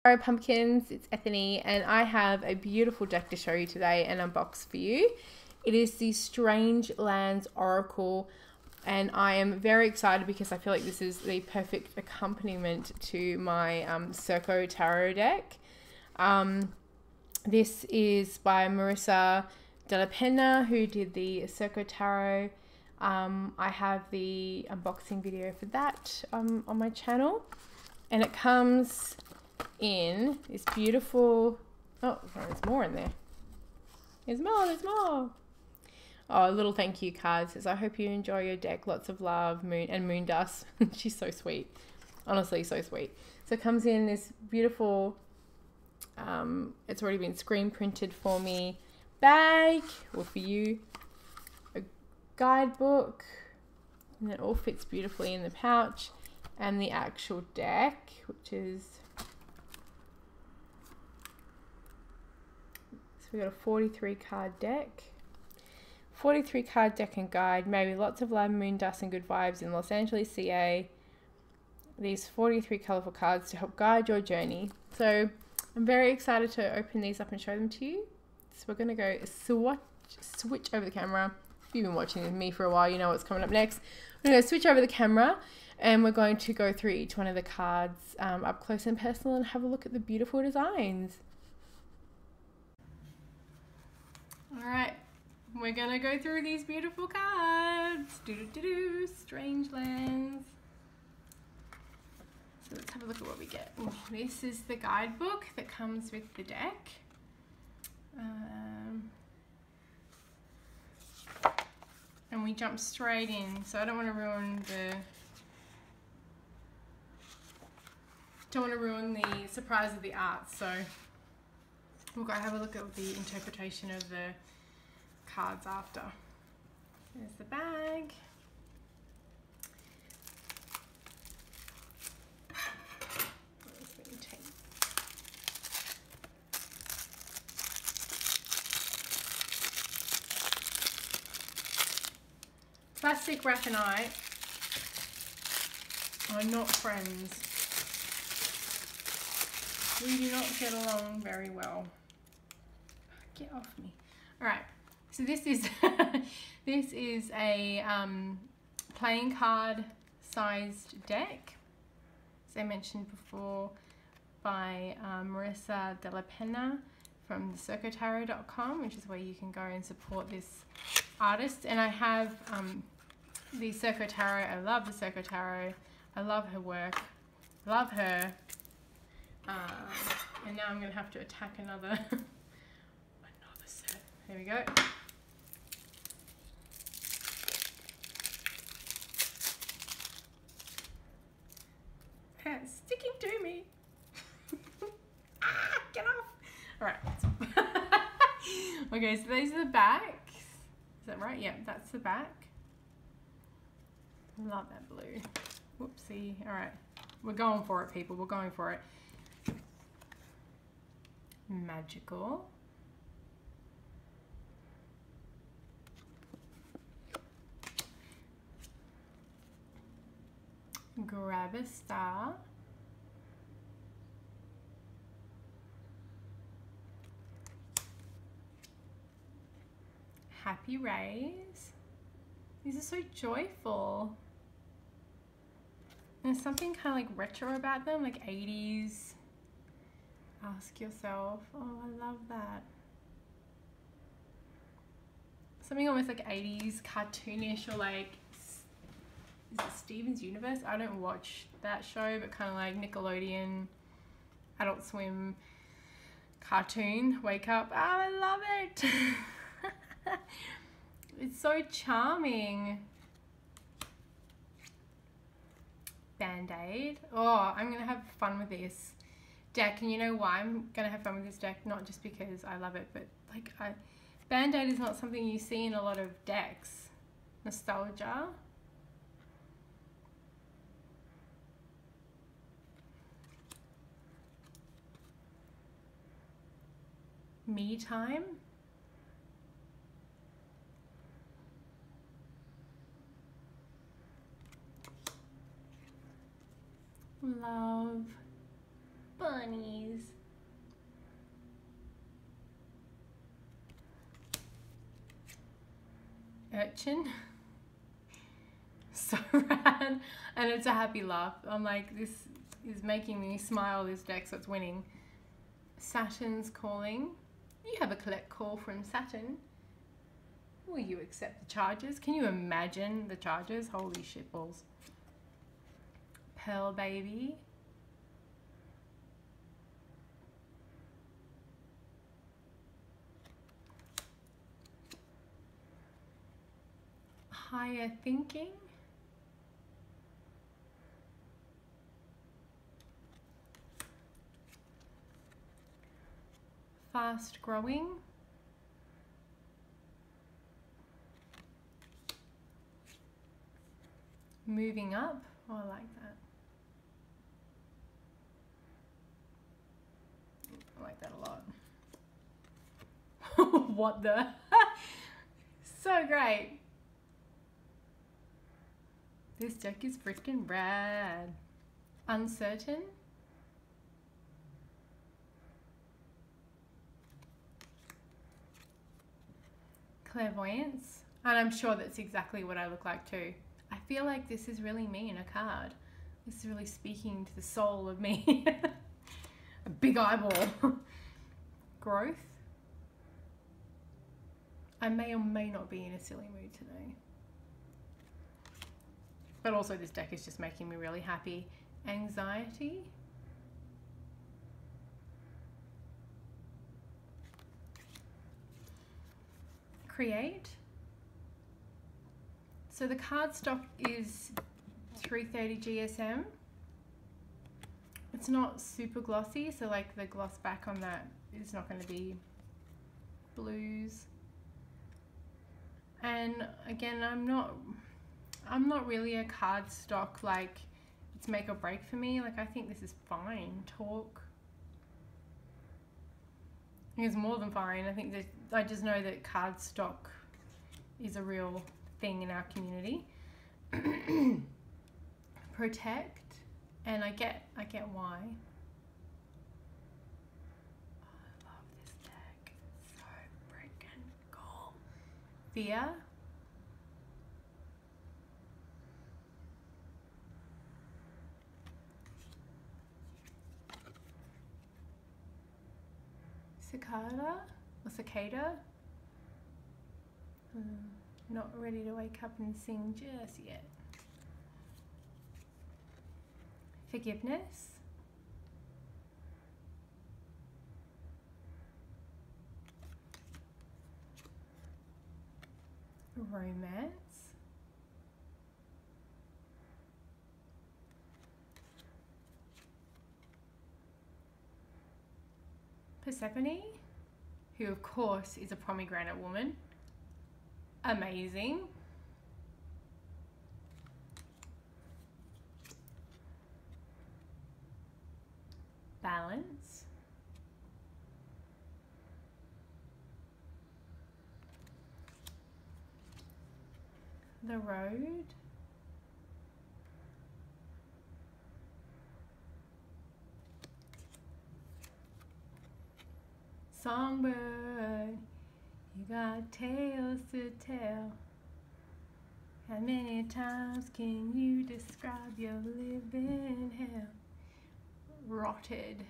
Hello pumpkins, it's Ethany and I have a beautiful deck to show you today and unbox for you. It is the Strange Lands Oracle and I am very excited because I feel like this is the perfect accompaniment to my Circo Tarot deck. This is by Marissa Della Penna, who did the Circo Tarot. I have the unboxing video for that on my channel, and it comes in this beautiful, oh, there's more in there. There's more. Oh, a little thank you card says, I hope you enjoy your deck. Lots of love, Moon Dust. She's so sweet. Honestly, so sweet. So it comes in this beautiful, it's already been screen printed for me, bag, or for you, a guidebook, and it all fits beautifully in the pouch, and the actual deck, which is, so we got a 43 card deck. 43 card deck and guide. Maybe lots of love, moon dust and good vibes in Los Angeles, CA. These 43 colourful cards to help guide your journey. So I'm very excited to open these up and show them to you. So we're going to go switch over the camera. If you've been watching with me for a while, you know what's coming up next. We're going to switch over the camera and we're going to go through each one of the cards up close and personal and have a look at the beautiful designs. Alright, we're going to go through these beautiful cards. Strange Lands. So let's have a look at what we get. Ooh, this is the guidebook that comes with the deck. And we jump straight in, so I don't want to ruin the surprise of the art. So we'll go have a look at the interpretation of the cards after. There's the bag. Plastic wrap and I are not friends. We do not get along very well. Get off me. Alright, so this is this is a playing card sized deck, as I mentioned before, by Marissa Della Penna from circotarot.com, which is where you can go and support this artist. And I have the Circo Tarot. I love the Circo Tarot. I love her work. Love her. And now I'm going to have to attack another set. There we go. It's sticking to me. Ah, get off. Alright. Okay, so these are the backs. Is that right? Yeah, that's the back. Love that blue. Whoopsie. Alright. We're going for it, people. We're going for it. Magical. Grab a star. Happy rays. These are so joyful. There's something kind of like retro about them, like 80s. Ask yourself. Oh, I love that. Something almost like 80s, cartoonish, or like, is it Steven's Universe? I don't watch that show, but kind of like Nickelodeon, Adult Swim cartoon. Wake up. Oh, I love it. It's so charming. Band-Aid. Oh, I'm going to have fun with this deck. And you know why I'm going to have fun with this deck? Not just because I love it, but like Band-Aid is not something you see in a lot of decks. Nostalgia. Me time. Love. Bunnies. urchin. So rad. And it's a happy laugh. I'm like, this is making me smile, this deck, so it's winning. Saturn's calling. You have a collect call from Saturn. Will you accept the charges? Can you imagine the charges? Holy shit balls. Pearl baby. Higher thinking. Fast growing. Moving up. Oh, I like that. I like that a lot. What the? So great. This deck is freaking rad. Uncertain. Clairvoyance. And I'm sure that's exactly what I look like too. I feel like this is really me in a card. This is really speaking to the soul of me. A big eyeball. Growth. I may or may not be in a silly mood today. But also this deck is just making me really happy. Anxiety. Create. So the cardstock is 330 GSM. It's not super glossy, so like the gloss back on that is not going to be blues. And again, I'm not really a cardstock, like it's make or break for me. Like I think this is fine. Talk. I think it's more than fine. I think that I just know that cardstock is a real thing in our community. Protect, and I get why. Oh, I love this deck. It's so freaking cool. Fear. Cicada. Not ready to wake up and sing just yet. Forgiveness. Romance. Persephone, who of course is a pomegranate woman. Amazing. Balance. The road. Songbird, you got tales to tell. How many times can you describe your living hell? Rotted.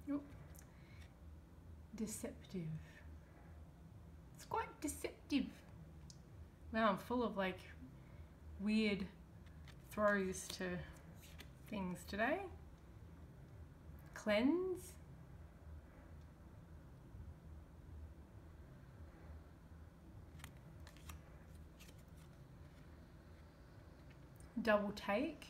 Oop. Deceptive. It's quite deceptive. Wow, I'm full of like weird throws to things today. Cleanse. Double take.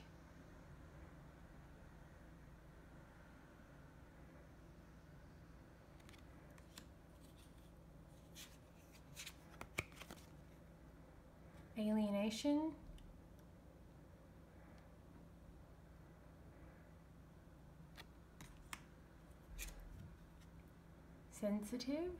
Alienation. Sensitive.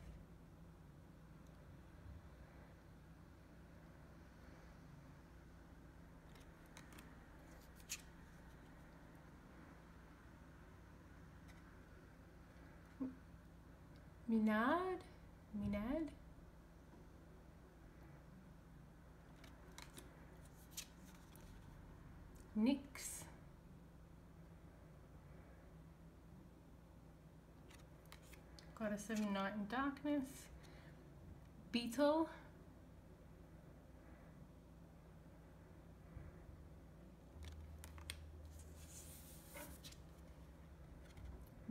Minad. Nyx. Goddess of Night and Darkness. BEETLE.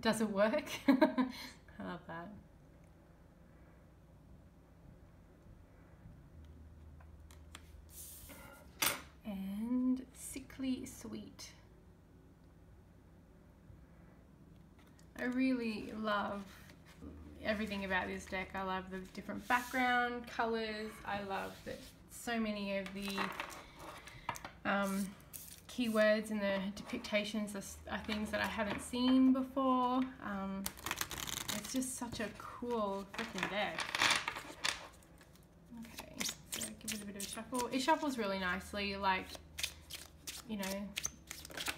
Does it work? I love that. And Sickly Sweet. I really love everything about this deck. I love the different background colors. I love that so many of the keywords and the depictions are things that I haven't seen before. It's just such a cool freaking deck. Okay, so give it a bit of a shuffle. It shuffles really nicely, like, you know,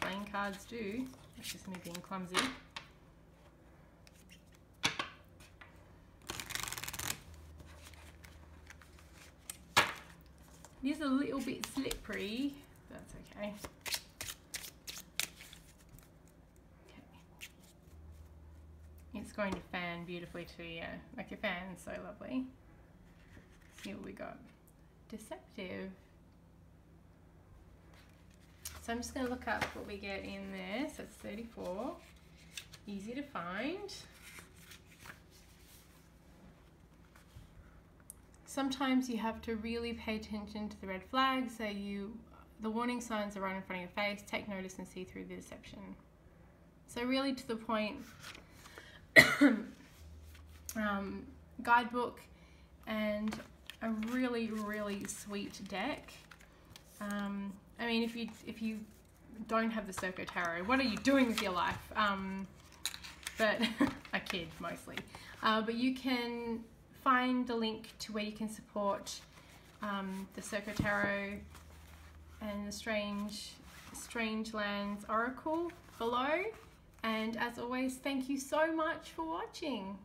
playing cards do. That's just me being clumsy. It is a little bit slippery, but that's okay. It's going to fan beautifully too, yeah. Like your fan's so lovely. Let's see what we got. Deceptive. So I'm just going to look up what we get in there. So it's 34. Easy to find. Sometimes you have to really pay attention to the red flags. So the warning signs are right in front of your face. Take notice and see through the deception. So really to the point, guidebook and a really, really sweet deck. I mean, if you don't have the Circo Tarot, what are you doing with your life? But I kid mostly. But you can find the link to where you can support the Circo Tarot and the Strange Lands Oracle below. And as always, thank you so much for watching.